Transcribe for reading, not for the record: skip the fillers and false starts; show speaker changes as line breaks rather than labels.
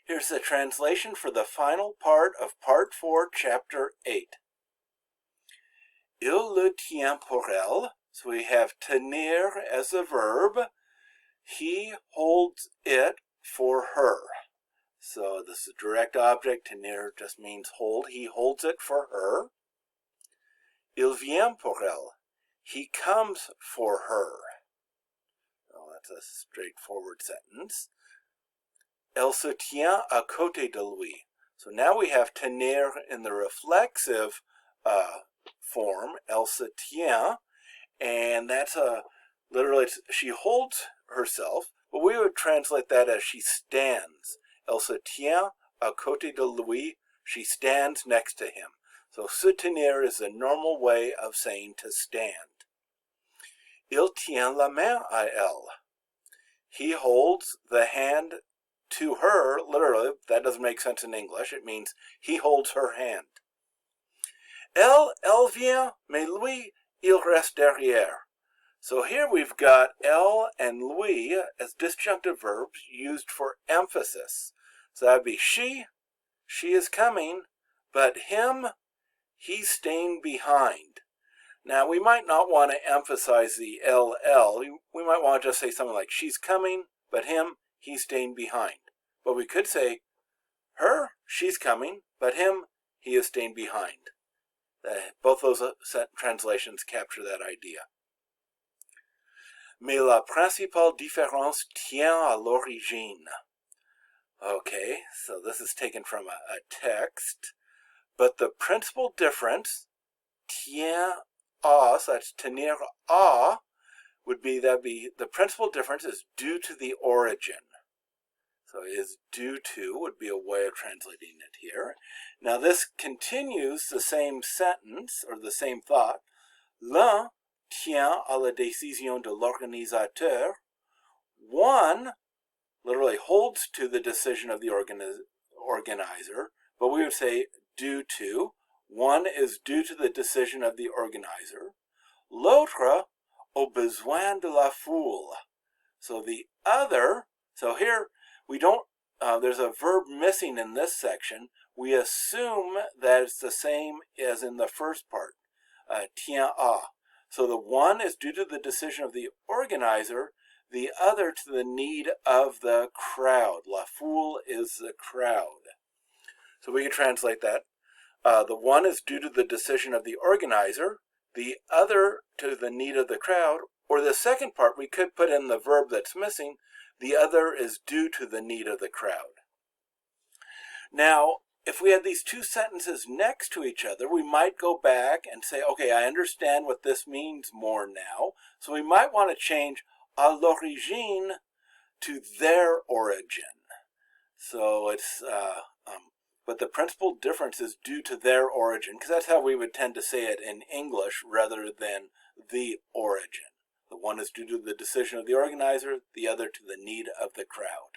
Here's the translation for the final part of Part 4, Chapter 8. Il le tient pour elle. So we have tenir as a verb. He holds it for her. So this is a direct object. Tenir just means hold. He holds it for her. Il vient pour elle. He comes for her. Oh, that's a straightforward sentence. Elle se tient à côté de lui. So now we have tenir in the reflexive form, elle se tient, and that's literally, she holds herself, but we would translate that as she stands. Elle se tient à côté de lui, she stands next to him. So se tenir is the normal way of saying to stand. Il tient la main à elle. He holds the hand to her, literally, that doesn't make sense in English. It means he holds her hand. Elle vient, mais lui, il reste derrière. So here we've got elle and lui as disjunctive verbs used for emphasis. So that would be she is coming, but him, he's staying behind. Now we might not want to emphasize the LL. We might want to just say something like she's coming, but him, he's staying behind. But we could say her, she's coming, but him, he is staying behind. Both those translations capture that idea. Mais la principale différence tient à l'origine. Okay, so this is taken from a text. But the principal difference, tient à, so that's tenir à, would be the principal difference is due to the origin. So is due to would be a way of translating it here. Now this continues the same sentence or the same thought. L'un tient à la décision de l'organisateur. One literally holds to the decision of the organizer, but we would say due to. One is due to the decision of the organizer. L'autre au besoin de la foule. So the other, so here we don't, there's a verb missing in this section. We assume that it's the same as in the first part, tient à. So the one is due to the decision of the organizer, the other to the need of the crowd. La foule is the crowd. So we can translate that. The one is due to the decision of the organizer, the other to the need of the crowd, or the second part we could put in the verb that's missing, the other is due to the need of the crowd. Now, if we had these two sentences next to each other, we might go back and say, okay, I understand what this means more now. So we might want to change à l'origine to their origin. So it's, but the principal difference is due to their origin, because that's how we would tend to say it in English rather than the origin. The one is due to the decision of the organizer, the other to the need of the crowd.